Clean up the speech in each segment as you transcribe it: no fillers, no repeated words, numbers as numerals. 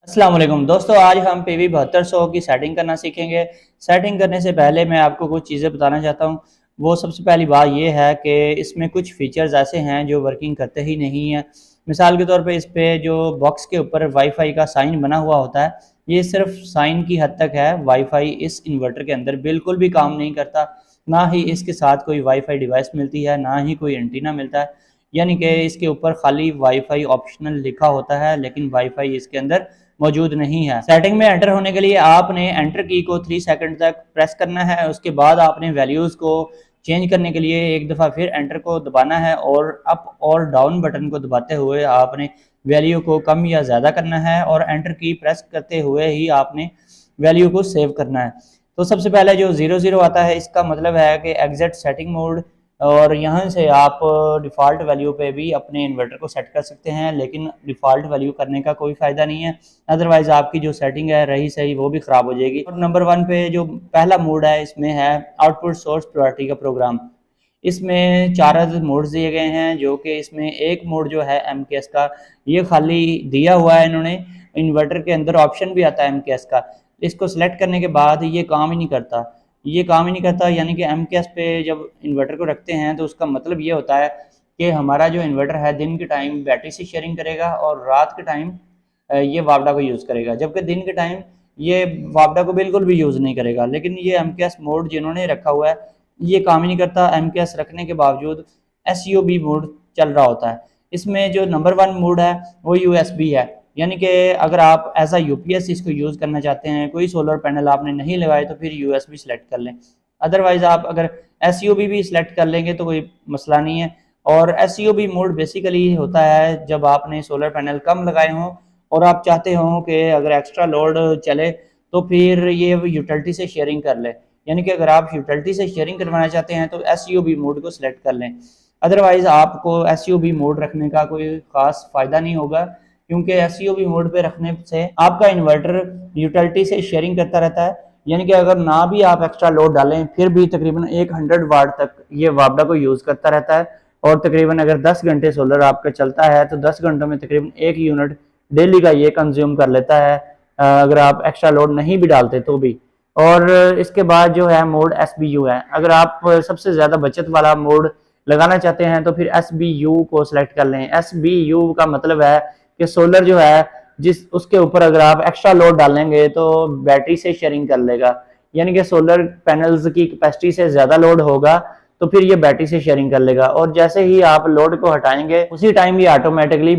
अस्सलाम वालेकुम दोस्तों, आज हम पीवी 7200 की सेटिंग करना सीखेंगे। सेटिंग करने से पहले मैं आपको कुछ चीज़ें बताना चाहता हूँ। वो सबसे पहली बात ये है कि इसमें कुछ फीचर्स ऐसे हैं जो वर्किंग करते ही नहीं हैं। मिसाल के तौर पे इस पे जो बॉक्स के ऊपर वाईफाई का साइन बना हुआ होता है, ये सिर्फ साइन की हद तक है। वाईफाई इस इन्वर्टर के अंदर बिल्कुल भी काम नहीं करता। ना ही इसके साथ कोई वाईफाई डिवाइस मिलती है, ना ही कोई एंटीना मिलता है। यानी कि इसके ऊपर खाली वाईफाई ऑप्शनल लिखा होता है, लेकिन वाईफाई इसके अंदर मौजूद नहीं है। सेटिंग में एंटर होने के लिए आपने एंटर की को 3 सेकंड तक प्रेस करना है। उसके बाद आपने वैल्यूज़ को चेंज करने के लिए एक दफ़ा फिर एंटर को दबाना है और अप और डाउन बटन को दबाते हुए आपने वैल्यू को कम या ज़्यादा करना है और एंटर की प्रेस करते हुए ही आपने वैल्यू को सेव करना है। तो सबसे पहले जो 00 आता है, इसका मतलब है कि एग्जिट सेटिंग मोड, और यहाँ से आप डिफ़ॉल्ट वैल्यू पे भी अपने इन्वर्टर को सेट कर सकते हैं, लेकिन डिफ़ॉल्ट वैल्यू करने का कोई फ़ायदा नहीं है। अदरवाइज़ आपकी जो सेटिंग है रही सही वो भी ख़राब हो जाएगी। और नंबर 1 पे जो पहला मोड है, इसमें है आउटपुट सोर्स प्रायोरिटी का प्रोग्राम। इसमें 4 अदद मोड्स दिए गए हैं, जो कि इसमें एक मोड जो है एमकेएस का, ये खाली दिया हुआ है इन्होंने। इन्वर्टर के अंदर ऑप्शन भी आता है एमकेएस का, इसको सेलेक्ट करने के बाद ये काम ही नहीं करता। ये काम ही नहीं करता, यानी कि एमकेएस पे जब इन्वर्टर को रखते हैं तो उसका मतलब ये होता है कि हमारा जो इन्वर्टर है दिन के टाइम बैटरी से शेयरिंग करेगा और रात के टाइम ये वापडा को यूज़ करेगा, जबकि दिन के टाइम ये वापडा को बिल्कुल भी यूज़ नहीं करेगा। लेकिन ये एमकेएस मोड जिन्होंने रखा हुआ है, ये काम ही नहीं करता। एमकेएस रखने के बावजूद एसयूबी मोड चल रहा होता है। इसमें जो नंबर 1 मोड है वो यूएसबी है, यानी कि अगर आप एज आ यूपीएस इसको यूज़ करना चाहते हैं, कोई सोलर पैनल आपने नहीं लगाए, तो फिर यूएसबी सेलेक्ट कर लें। अदरवाइज़ आप अगर एसयूबी भी सिलेक्ट कर लेंगे तो कोई मसला नहीं है। और एसयूबी मोड बेसिकली होता है जब आपने सोलर पैनल कम लगाए हों और आप चाहते हों कि अगर एक्स्ट्रा लोड चले तो फिर ये यूटिलिटी से शेयरिंग कर ले। यानी कि अगर आप यूटिलिटी से शेयरिंग करवाना चाहते हैं तो एसयूबी मोड को सिलेक्ट कर लें। अदरवाइज़ आपको एसयूबी मोड रखने का कोई ख़ास फ़ायदा नहीं होगा, क्योंकि एसयूबी मोड पे रखने से आपका इन्वर्टर यूटिलिटी से शेयरिंग करता रहता है। यानी कि अगर ना भी आप एक्स्ट्रा लोड डालें, फिर भी तकरीबन 100 वाट तक ये वापडा को यूज़ करता रहता है। और तकरीबन अगर 10 घंटे सोलर आपका चलता है तो 10 घंटों में तकरीबन 1 यूनिट डेली का ये कंज्यूम कर लेता है, अगर आप एक्स्ट्रा लोड नहीं भी डालते तो भी। और इसके बाद जो है मोड एसबीयू है। अगर आप सबसे ज़्यादा बचत वाला मोड लगाना चाहते हैं तो फिर एसबीयू को सिलेक्ट कर लें। एसबीयू का मतलब है कि सोलर जो है जिस उसके ऊपर अगर आप एक्स्ट्रा लोड डालेंगे तो बैटरी से शेयरिंग कर लेगा। यानी कि सोलर पैनल्स की कैपेसिटी से ज़्यादा लोड होगा तो फिर ये बैटरी से शेयरिंग कर लेगा, और जैसे ही आप लोड को हटाएंगे उसी टाइम ये ऑटोमेटिकली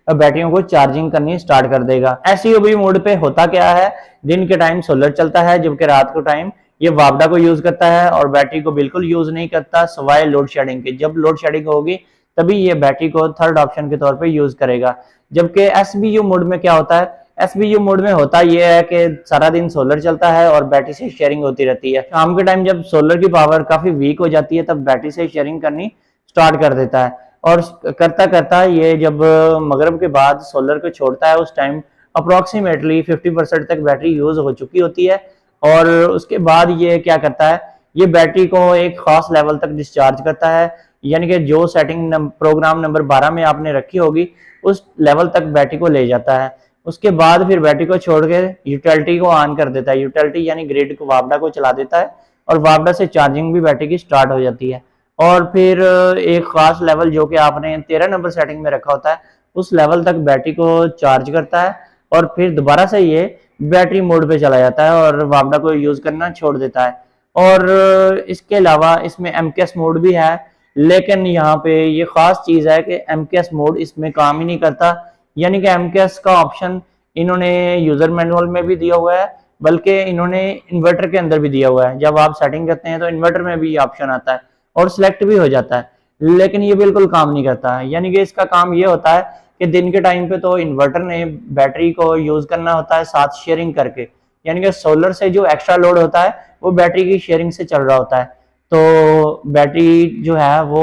बैटरियों को चार्जिंग करनी स्टार्ट कर देगा। एसयूबी मोड पे होता क्या है, दिन के टाइम सोलर चलता है, जबकि रात को टाइम ये वापडा को यूज करता है और बैटरी को बिल्कुल यूज नहीं करता सिवाय लोड शेडिंग के। जब लोड शेडिंग होगी तभी ये बैटरी को थर्ड ऑप्शन के तौर पे यूज करेगा। जबकि एसबीयू मोड में क्या होता है, एसबीयू मोड में होता यह है कि सारा दिन सोलर चलता है और बैटरी से शेयरिंग होती रहती है। शाम के टाइम जब सोलर की पावर काफी वीक हो जाती है तब बैटरी से शेयरिंग करनी स्टार्ट कर देता है, और करता करता ये जब मगरिब के बाद सोलर को छोड़ता है उस टाइम अप्रोक्सीमेटली 50% तक बैटरी यूज हो चुकी होती है। और उसके बाद ये क्या करता है, ये बैटरी को एक खास लेवल तक डिस्चार्ज करता है। यानी कि जो सेटिंग प्रोग्राम नंबर 12 में आपने रखी होगी उस लेवल तक बैटरी को ले जाता है। उसके बाद फिर बैटरी को छोड़ के यूटिलिटी को ऑन कर देता है। यूटिलिटी यानी ग्रिड को वापडा को चला देता है और वापडा से चार्जिंग भी बैटरी की स्टार्ट हो जाती है। और फिर एक खास लेवल जो कि आपने 13 नंबर सेटिंग में रखा होता है उस लेवल तक बैटरी को चार्ज करता है, और फिर दोबारा से ये बैटरी मोड पे चला जाता है और वापडा को यूज करना छोड़ देता है। और इसके अलावा इसमें एमकेएस मोड भी है, लेकिन यहाँ पे ये खास चीज है कि एमकेएस मोड इसमें काम ही नहीं करता। यानी कि एमकेएस का ऑप्शन इन्होंने यूजर मैनुअल में भी दिया हुआ है, बल्कि इन्होंने इन्वर्टर के अंदर भी दिया हुआ है। जब आप सेटिंग करते हैं तो इन्वर्टर में भी ये ऑप्शन आता है और सिलेक्ट भी हो जाता है, लेकिन ये बिल्कुल काम नहीं करता है। यानी कि इसका काम ये होता है कि दिन के टाइम पे तो इन्वर्टर ने बैटरी को यूज करना होता है साथ शेयरिंग करके, यानी कि सोलर से जो एक्स्ट्रा लोड होता है वो बैटरी की शेयरिंग से चल रहा होता है। तो बैटरी जो है वो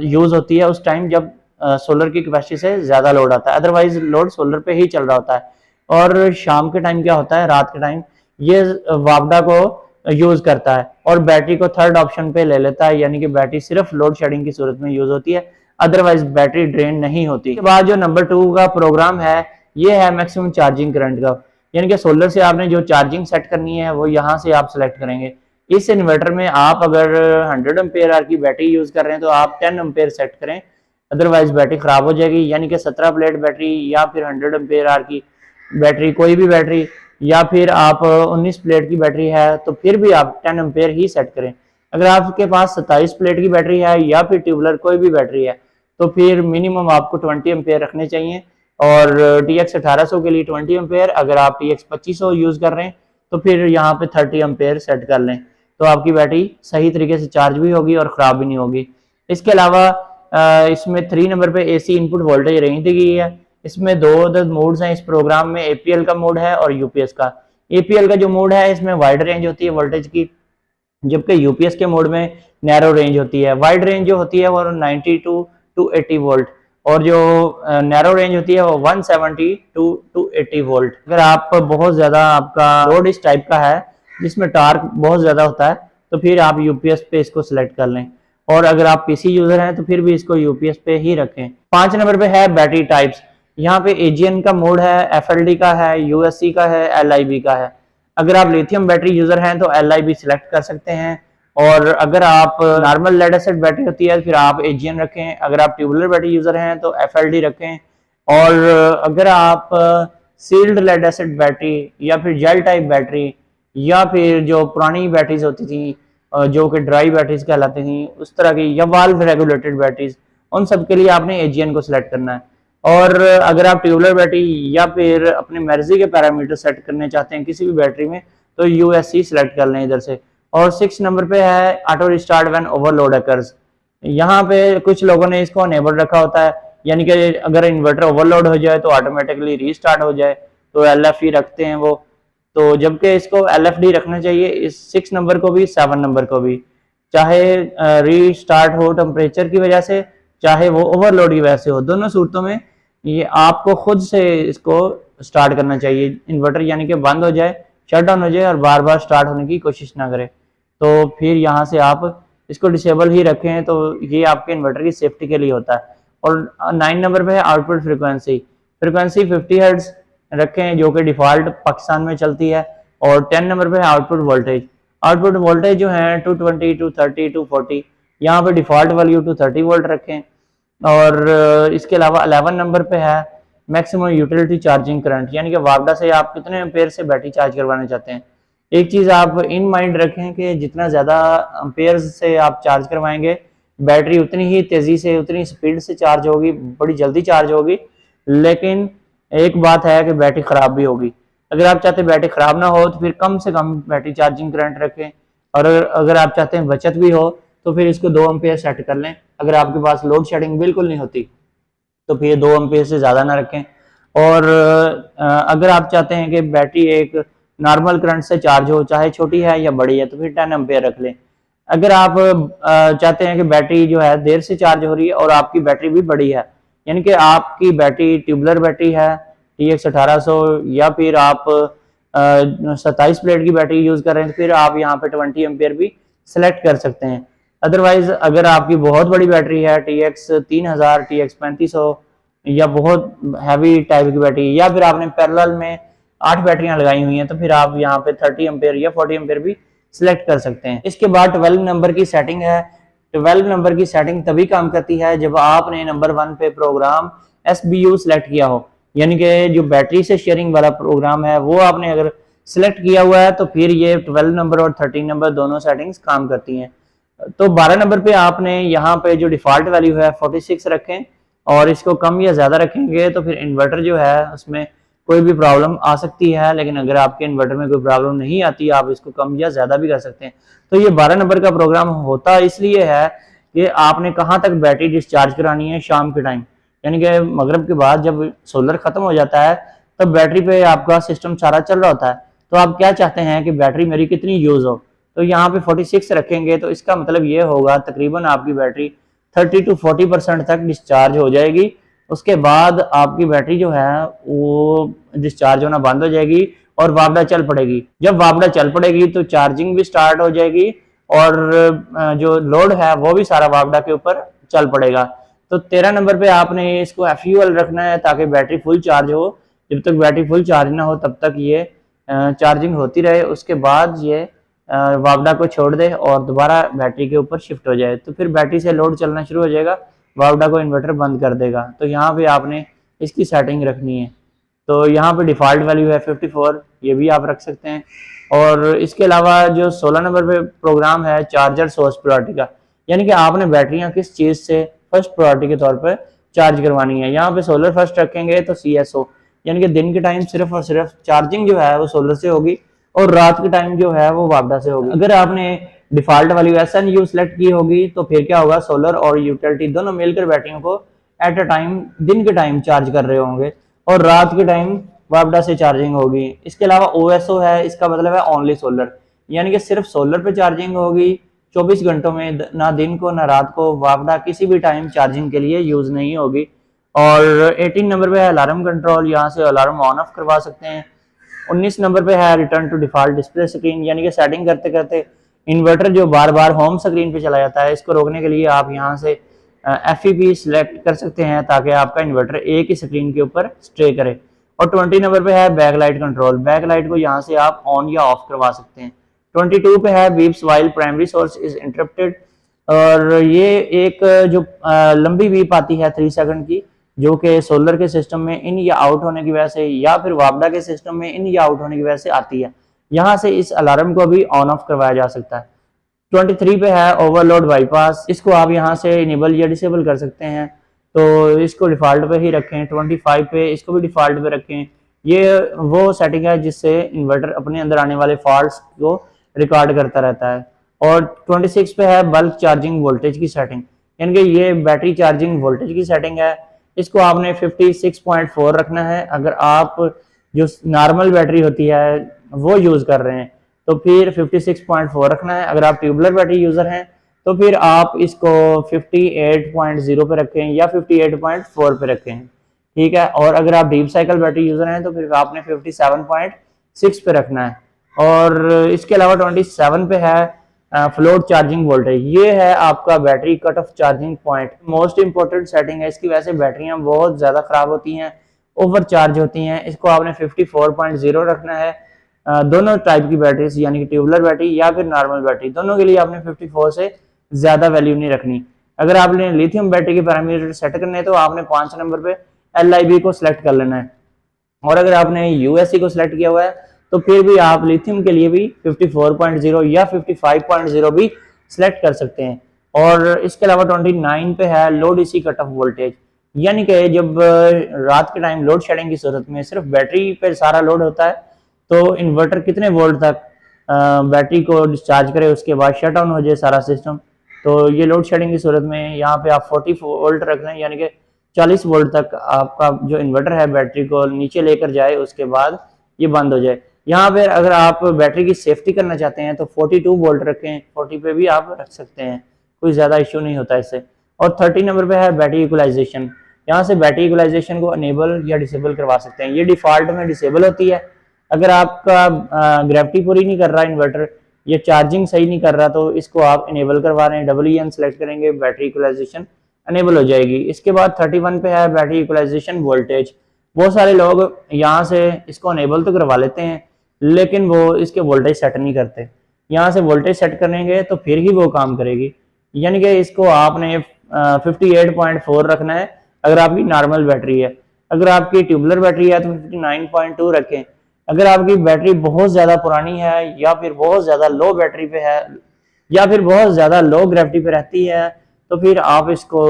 यूज होती है उस टाइम जब सोलर की कैपेसिटी से ज्यादा लोड आता है, अदरवाइज लोड सोलर पे ही चल रहा होता है। और शाम के टाइम क्या होता है, रात के टाइम ये वापडा को यूज करता है और बैटरी को थर्ड ऑप्शन पे ले लेता है। यानी कि बैटरी सिर्फ लोड शेडिंग की सूरत में यूज होती है, अदरवाइज बैटरी ड्रेन नहीं होती। इसके बाद जो नंबर 2 का प्रोग्राम है ये है मैक्सिमम चार्जिंग करंट का। यानी कि सोलर से आपने जो चार्जिंग सेट करनी है वो यहाँ से आप सेलेक्ट करेंगे। इस इन्वर्टर में आप अगर 100 एम्पेयर आर की बैटरी यूज कर रहे हैं तो आप 10 एम्पेयर सेट करें, अदरवाइज बैटरी खराब हो जाएगी। यानी कि 17 प्लेट बैटरी या फिर 100 एम्पेयर आर की बैटरी, कोई भी बैटरी, या फिर आप 19 प्लेट की बैटरी है तो फिर भी आप 10 एम्पेयर ही सेट करें। अगर आपके पास 27 प्लेट की बैटरी है या फिर ट्यूबुलर कोई भी बैटरी है तो फिर मिनिमम आपको 20 एम्पेयर रखने चाहिए। और TX 1800 के लिए 20 एम्पेयर, अगर आप TX 2500 यूज कर रहे हैं तो फिर यहाँ पे 30 एम्पेयर सेट कर लें, तो आपकी बैटरी सही तरीके से चार्ज भी होगी और ख़राब भी नहीं होगी। इसके अलावा इसमें 3 नंबर पे AC इनपुट वोल्टेज रेंज दी गई है। इसमें दो मोड्स हैं इस प्रोग्राम में, APL का मोड है और UPS का। APL का जो मोड है इसमें वाइड रेंज होती है वोल्टेज की, जबकि UPS के मोड में नैरो रेंज होती है। वाइड रेंज जो होती है वो 92 टू 80 वोल्ट, और जो नैरो रेंज होती है वो 170 टू 80 वोल्ट। अगर आप बहुत ज़्यादा आपका लोड इस टाइप का है जिसमें टार्क बहुत ज़्यादा होता है तो फिर आप UPS पे इसको सिलेक्ट कर लें, और अगर आप PC यूज़र हैं तो फिर भी इसको UPS पे ही रखें। 5 नंबर पे है बैटरी टाइप्स। यहाँ पे AGN का मोड है, FLD का है, USC का है, LIB का है। अगर आप लिथियम बैटरी यूज़र हैं तो LIB सिलेक्ट कर सकते हैं, और अगर आप नॉर्मल लेड एसिड बैटरी होती है फिर आप AGN रखें। अगर आप ट्यूबुलर बैटरी यूजर हैं तो FLD रखें। और अगर आप सील्ड लेड एसिड बैटरी या फिर जेल टाइप बैटरी या फिर जो पुरानी बैटरीज होती थी जो कि ड्राई बैटरीज कहलाती थी उस तरह की, या वाल्व रेगुलेटेड बैटरीज, उन सब के लिए आपने AGN को सिलेक्ट करना है। और अगर आप ट्यूबुलर बैटरी या फिर अपने मर्जी के पैरामीटर सेट करने चाहते हैं किसी भी बैटरी में तो USC सिलेक्ट कर लें इधर से। और 6 नंबर पे है auto restart when overload occurs. यहाँ पे कुछ लोगों ने इसको अनेबल रखा होता है, यानी कि अगर इन्वर्टर ओवरलोड हो जाए तो ऑटोमेटिकली रीस्टार्ट हो जाए, तो LFE रखते हैं वो। तो जबकि इसको LFD रखना चाहिए, इस 6 नंबर को भी 7 नंबर को भी, चाहे रीस्टार्ट हो टेम्परेचर की वजह से चाहे वो ओवरलोड की वजह से हो, दोनों सूरतों में ये आपको खुद से इसको स्टार्ट करना चाहिए। इन्वर्टर यानी कि बंद हो जाए, शट डाउन हो जाए और बार बार स्टार्ट होने की कोशिश ना करें, तो फिर यहाँ से आप इसको डिसेबल ही रखें, तो ये आपके इन्वर्टर की सेफ्टी के लिए होता है। और 9 नंबर पे है आउटपुट फ्रीक्वेंसी। फ्रीक्वेंसी 50 हर्ट्ज रखें जो कि डिफॉल्ट पाकिस्तान में चलती है। और 10 नंबर पे है आउटपुट वोल्टेज। आउटपुट वोल्टेज जो है 220 230 240, यहाँ पे डिफॉल्ट वैल्यू 230 वोल्ट रखें। और इसके अलावा 11 नंबर पे है मैक्सिमम यूटिलिटी चार्जिंग करंट, यानी कि वापडा से आप कितने एम्पेयर से बैटरी चार्ज करवाना चाहते हैं। एक चीज़ आप इन माइंड रखें कि जितना ज़्यादा एम्पेयर्स से आप चार्ज करवाएंगे बैटरी उतनी ही तेज़ी से, उतनी स्पीड से चार्ज होगी, बड़ी जल्दी चार्ज होगी। लेकिन एक बात है कि बैटरी ख़राब भी होगी। अगर आप चाहते हैं बैटरी ख़राब ना हो तो फिर कम से कम बैटरी चार्जिंग करंट रखें, और अगर आप चाहते हैं बचत भी हो तो फिर इसको 2 एम्पेयर सेट कर लें। अगर आपके पास लोड शेडिंग बिल्कुल नहीं होती तो फिर 2 एम्पेयर से ज़्यादा ना रखें। और अगर आप चाहते हैं कि बैटरी एक नॉर्मल करंट से चार्ज हो, चाहे छोटी है या बड़ी है, तो फिर 10 एम्पेयर रख लें। अगर आप चाहते हैं कि बैटरी जो है देर से चार्ज हो रही है और आपकी बैटरी भी बड़ी है, यानी कि आपकी बैटरी ट्यूबुलर बैटरी है TX 1800, या फिर आप 27 प्लेट की बैटरी यूज़ कर रहे हैं तो फिर आप यहाँ पे 20 एम्पेयर भी सिलेक्ट कर सकते हैं। अदरवाइज अगर आपकी बहुत बड़ी बैटरी है TX 3000, TX 3500 या बहुत हैवी टाइप की बैटरी, या फिर आपने पैरेलल में 8 बैटरियां लगाई हुई हैं तो फिर आप यहाँ पे 30 एम्पेयर या 40 एम्पेयर भी सिलेक्ट कर सकते हैं। इसके बाद 12 नंबर की सेटिंग है। 12 नंबर की सेटिंग तभी काम करती है जब आपने नंबर 1 पे प्रोग्राम SBU सिलेक्ट किया हो, यानी कि जो बैटरी से शेयरिंग वाला प्रोग्राम है वो आपने अगर सिलेक्ट किया हुआ है तो फिर ये 12 नंबर और 13 नंबर दोनों सेटिंग्स काम करती हैं। तो 12 नंबर पे आपने यहाँ पे जो डिफॉल्ट वैल्यू है 46 रखें, और इसको कम या ज़्यादा रखेंगे तो फिर इन्वर्टर जो है उसमें कोई भी प्रॉब्लम आ सकती है। लेकिन अगर आपके इन्वर्टर में कोई प्रॉब्लम नहीं आती, आप इसको कम या ज़्यादा भी कर सकते हैं। तो ये 12 नंबर का प्रोग्राम होता इसलिए है कि आपने कहाँ तक बैटरी डिस्चार्ज करानी है शाम के टाइम, यानी कि मगरिब के बाद जब सोलर ख़त्म हो जाता है तब बैटरी पे आपका सिस्टम सारा चल रहा होता है, तो आप क्या चाहते हैं कि बैटरी मेरी कितनी यूज़ हो, तो यहाँ पे 46 रखेंगे तो इसका मतलब ये होगा तकरीबन आपकी बैटरी 30 to 40% तक डिस्चार्ज हो जाएगी। उसके बाद आपकी बैटरी जो है वो डिस्चार्ज होना बंद हो जाएगी और वापडा चल पड़ेगी। जब वापडा चल पड़ेगी तो चार्जिंग भी स्टार्ट हो जाएगी और जो लोड है वो भी सारा वापडा के ऊपर चल पड़ेगा। तो 13 नंबर पे आपने इसको FUL रखना है ताकि बैटरी फुल चार्ज हो, जब तक बैटरी फुल चार्ज ना हो तब तक ये चार्जिंग होती रहे, उसके बाद ये वापडा को छोड़ दे और दोबारा बैटरी के ऊपर शिफ्ट हो जाए, तो फिर बैटरी से लोड चलना शुरू हो जाएगा, वापडा को इन्वर्टर बंद कर देगा। तो यहाँ पे आपने इसकी सेटिंग रखनी है। तो यहाँ पे डिफ़ॉल्ट वैल्यू है 54, ये भी आप रख सकते हैं। और इसके अलावा जो 16 नंबर पे प्रोग्राम है चार्जर सोर्स प्रायोरिटी का, यानी कि आपने बैटरियाँ किस चीज़ से फर्स्ट प्रायोरिटी के तौर पर चार्ज करवानी है। यहाँ पे सोलर फर्स्ट रखेंगे तो CSO, यानी कि दिन के टाइम सिर्फ और सिर्फ चार्जिंग जो है वो सोलर से होगी और रात के टाइम जो है वो वापडा से होगी। अगर आपने डिफ़ॉल्ट वाली SNU सेलेक्ट की होगी तो फिर क्या होगा, सोलर और यूटिलिटी दोनों मिलकर बैटरियों को एट अ टाइम दिन के टाइम चार्ज कर रहे होंगे और रात के टाइम वापडा से चार्जिंग होगी। इसके अलावा OSO है, इसका मतलब है ओनली सोलर, यानी कि सिर्फ सोलर पे चार्जिंग होगी 24 घंटों में, ना दिन को ना रात को, वापडा किसी भी टाइम चार्जिंग के लिए यूज नहीं होगी। और 18 नंबर पे है अलार्म कंट्रोल, यहाँ से अलार्म ऑन ऑफ करवा सकते हैं। 19 नंबर पे है return to default display screen, यानी कि सेटिंग करते करते इन्वर्टर जो बार बार होम स्क्रीन पे चला जाता है, इसको रोकने के लिए आप यहाँ से FEP सिलेक्ट कर सकते हैं ताकि आपका इन्वर्टर एक ही स्क्रीन के ऊपर स्टे करे। और 20 नंबर पे है back light control, back light को यहाँ से आप ऑन या ऑफ करवा सकते हैं। 22 पे है beeps while primary source is interrupted, और ये एक जो लंबी बीप आती है 3 सेकंड की, जो कि सोलर के सिस्टम में इन या आउट होने की वजह से या फिर वापडा के सिस्टम में इन या आउट होने की वजह से आती है। यहाँ से इस अलार्म को भी ऑन ऑफ करवाया जा सकता है। 23 पे है ओवरलोड बाईपास, इसको आप यहाँ से इनेबल या डिसेबल कर सकते हैं, तो इसको डिफ़ॉल्ट पे ही रखें। 25 पे इसको भी डिफ़ॉल्ट पे रखें। ये वो सेटिंग है जिससे इन्वर्टर अपने अंदर आने वाले फॉल्ट्स को रिकॉर्ड करता रहता है। और 26 पे है बल्क चार्जिंग वोल्टेज की सेटिंग, यानी कि ये बैटरी चार्जिंग वोल्टेज की सेटिंग है। इसको आपने 56.4 रखना है। अगर आप जो नॉर्मल बैटरी होती है वो यूज़ कर रहे हैं तो फिर 56.4 रखना है। अगर आप ट्यूबलर बैटरी यूज़र हैं तो फिर आप इसको 58.0 पे रखें या 58.4 पे रखें, ठीक है। और अगर आप डीप साइकिल बैटरी यूज़र हैं तो फिर आपने 57.6 पे रखना है। और इसके अलावा 27 पे है फ्लोट चार्जिंग वोल्टेज, ये है आपका battery cut off charging point. Most important setting है, इसकी वजह से बैटरियां बहुत ज़्यादा ख़राब होती हैं, ओवर चार्ज होती हैं। इसको आपने 54.0 रखना है। दोनों टाइप की बैटरीज, यानी कि ट्यूबलर बैटरी या फिर नॉर्मल बैटरी, दोनों के लिए आपने 54 से ज़्यादा वैल्यू नहीं रखनी। अगर आपने लिथियम बैटरी के पैरामीटर सेट करने हैं तो आपने 5 नंबर पे LIB को सिलेक्ट कर लेना है। और अगर आपने USE को सिलेक्ट किया हुआ है तो फिर भी आप लिथियम के लिए भी 54.0 या 55.0 भी सिलेक्ट कर सकते हैं। और इसके अलावा 29 पे है लो DC कट ऑफ वोल्टेज, यानी कि जब रात के टाइम लोड शेडिंग की सूरत में सिर्फ बैटरी पे सारा लोड होता है तो इन्वर्टर कितने वोल्ट तक बैटरी को डिस्चार्ज करे, उसके बाद शट डाउन हो जाए सारा सिस्टम। तो ये लोड शेडिंग की सूरत में यहाँ पे आप 40 वोल्ट रख लें, यानी कि 40 वोल्ट तक आपका जो इन्वर्टर है बैटरी को नीचे लेकर जाए, उसके बाद ये बंद हो जाए। यहाँ पर अगर आप बैटरी की सेफ्टी करना चाहते हैं तो 42 वोल्ट रखें, 40 पे भी आप रख सकते हैं, कोई ज़्यादा इशू नहीं होता इससे। और 30 नंबर पे है बैटरी इक्वलाइजेशन, यहाँ से बैटरी इक्वलाइजेशन को अनेबल या डिसेबल करवा सकते हैं। ये डिफ़ॉल्ट में डिसेबल होती है। अगर आपका ग्रेविटी पूरी नहीं कर रहा इन्वर्टर, ये चार्जिंग सही नहीं कर रहा, तो इसको आप इनेबल करवा रहे हैं, EN सेलेक्ट करेंगे, बैटरी इक्वलाइजेशन अनेबल हो जाएगी। इसके बाद 31 पे है बैटरी इक्वलाइजेशन वोल्टेज। बहुत सारे लोग यहाँ से इसको अनेबल तो करवा लेते हैं लेकिन वो इसके वोल्टेज सेट नहीं करते। यहाँ से वोल्टेज सेट करेंगे तो फिर ही वो काम करेगी, यानी कि इसको आपने 58.4 रखना है अगर आपकी नॉर्मल बैटरी है। अगर आपकी ट्यूबलर बैटरी है तो 59.2 रखें। अगर आपकी बैटरी बहुत ज़्यादा पुरानी है या फिर बहुत ज़्यादा लो बैटरी पे है या फिर बहुत ज़्यादा लो ग्रेविटी पे रहती है तो फिर आप इसको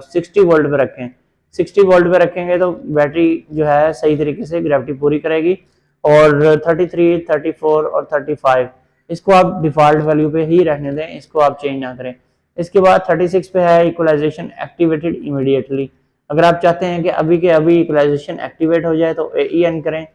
60 वोल्ट पे रखें। 60 वोल्ट पे रखेंगे तो बैटरी जो है सही तरीके से ग्रेविटी पूरी करेगी। और 33, 34 और 35 इसको आप डिफ़ॉल्ट वैल्यू पे ही रहने दें, इसको आप चेंज ना करें। इसके बाद 36 पे है इक्वलाइजेशन एक्टिवेटेड इमीडिएटली। अगर आप चाहते हैं कि अभी के अभी इक्वलाइजेशन एक्टिवेट हो जाए तो AEN करें,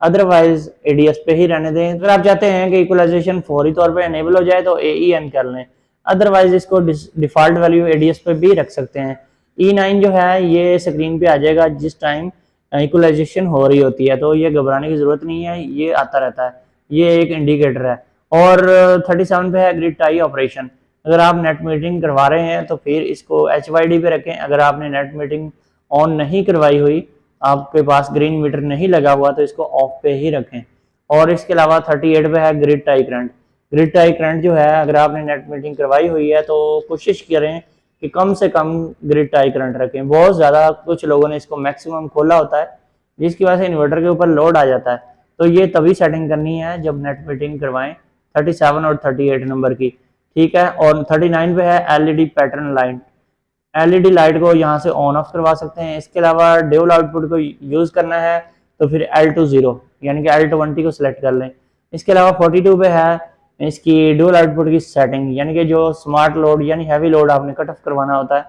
अदरवाइज ADS पे ही रहने दें। अगर आप चाहते हैं कि इक्वलाइजेशन फौरी तौर पे एनेबल हो जाए तो AEN कर लें, अदरवाइज इसको डिफ़ॉल्ट वैल्यू ADS पे भी रख सकते हैं। E9 जो है ये स्क्रीन पे आ जाएगा जिस टाइम इक्वलाइजेशन हो रही होती है, तो ये घबराने की जरूरत नहीं है, ये आता रहता है, ये एक इंडिकेटर है। और 37 पे है ग्रिड टाई ऑपरेशन। अगर आप नेट मीटिंग करवा रहे हैं तो फिर इसको HYD पे रखें। अगर आपने नेट मीटिंग ऑन नहीं करवाई हुई आपके पास ग्रीन मीटर नहीं लगा हुआ तो इसको ऑफ पे ही रखें। और इसके अलावा 38 पे है grid tie current. Grid tie current जो है, अगर आपने नेट मीटरिंग करवाई हुई है तो कोशिश करें कि कम से कम ग्रिड टाई करंट रखें। बहुत ज़्यादा कुछ लोगों ने इसको मैक्सिमम खोला होता है, जिसकी वजह से इन्वर्टर के ऊपर लोड आ जाता है। तो ये तभी सेटिंग करनी है जब नेट मीटरिंग करवाएं 37 और 38 नंबर की, ठीक है। और 39 पे है LED pattern light. LED light को यहाँ से ऑन ऑफ करवा सकते हैं। इसके अलावा ड्यूल आउटपुट को यूज करना है तो फिर L20 यानी कि L20 को सिलेक्ट कर लें। इसके अलावा 42 पे है इसकी ड्यूल आउटपुट की सेटिंग, यानी कि जो स्मार्ट लोड यानी हैवी लोड आपने कट ऑफ करवाना होता है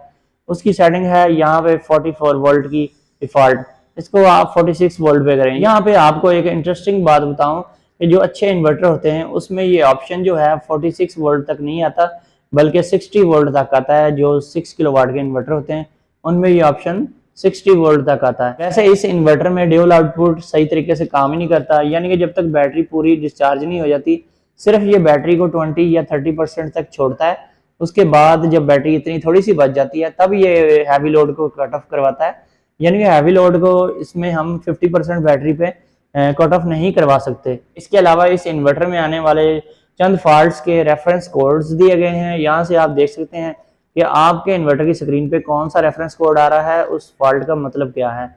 उसकी सेटिंग है यहाँ पे 44 वोल्ट की डिफॉल्ट। इसको आप 46 वोल्ट पे करें। यहाँ पे आपको एक इंटरेस्टिंग बात बताऊं कि जो अच्छे इन्वर्टर होते हैं उसमें ये ऑप्शन जो है 46 वोल्ट तक नहीं आता, बल्कि 60 वोल्ट तक आता है। जो 6 किलोवाट के इन्वर्टर होते हैं उनमें ये ऑप्शन 60 वोल्ट तक आता है। वैसे इस इन्वर्टर में ड्यूल आउटपुट सही तरीके से काम ही नहीं करता, यानी कि जब तक बैटरी पूरी डिस्चार्ज नहीं हो जाती, सिर्फ ये बैटरी को 20 या 30% तक छोड़ता है। उसके बाद जब बैटरी इतनी थोड़ी सी बच जाती है तब ये हैवी लोड को कट ऑफ करवाता है। यानी कि हैवी लोड को इसमें हम 50% बैटरी पे कट ऑफ नहीं करवा सकते। इसके अलावा इस इन्वर्टर में आने वाले चंद फॉल्ट्स के रेफरेंस कोड्स दिए गए हैं। यहाँ से आप देख सकते हैं कि आपके इन्वर्टर की स्क्रीन पे कौन सा रेफरेंस कोड आ रहा है, उस फॉल्ट का मतलब क्या है।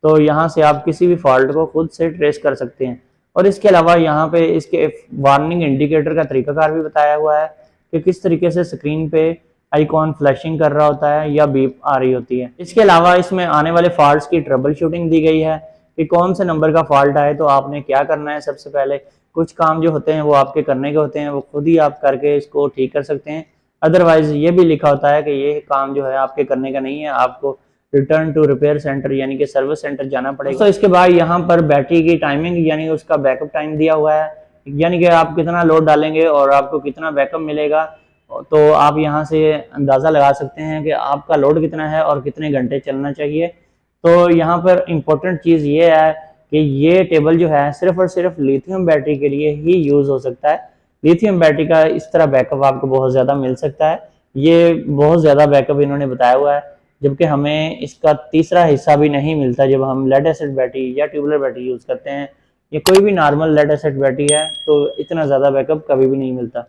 तो यहाँ से आप किसी भी फॉल्ट को खुद से ट्रेस कर सकते हैं। और इसके अलावा यहाँ पे इसके वार्निंग इंडिकेटर का तरीकाकार भी बताया हुआ है कि किस तरीके से स्क्रीन पे आइकॉन फ्लैशिंग कर रहा होता है या बीप आ रही होती है। इसके अलावा इसमें आने वाले फॉल्ट्स की ट्रबल शूटिंग दी गई है कि कौन से नंबर का फॉल्ट आए तो आपने क्या करना है। सबसे पहले कुछ काम जो होते हैं वो आपके करने के होते हैं, वो खुद ही आप करके इसको ठीक कर सकते हैं। अदरवाइज ये भी लिखा होता है कि ये काम जो है आपके करने का नहीं है, आपको रिटर्न टू रिपेयर सेंटर यानी कि सर्विस सेंटर जाना पड़ेगा। तो इसके बाद यहाँ पर बैटरी की टाइमिंग यानी उसका बैकअप टाइम दिया हुआ है, यानी कि आप कितना लोड डालेंगे और आपको कितना बैकअप मिलेगा। तो आप यहाँ से अंदाज़ा लगा सकते हैं कि आपका लोड कितना है और कितने घंटे चलना चाहिए। तो यहाँ पर इम्पोर्टेंट चीज़ ये है कि ये टेबल जो है सिर्फ और सिर्फ लिथियम बैटरी के लिए ही यूज़ हो सकता है। लिथियम बैटरी का इस तरह बैकअप आपको बहुत ज़्यादा मिल सकता है। ये बहुत ज़्यादा बैकअप इन्होंने बताया हुआ है, जबकि हमें इसका तीसरा हिस्सा भी नहीं मिलता जब हम लेड एसिड बैटरी या ट्यूबुलर बैटरी यूज़ करते हैं। या कोई भी नॉर्मल लेड एसिड बैटरी है तो इतना ज़्यादा बैकअप कभी भी नहीं मिलता।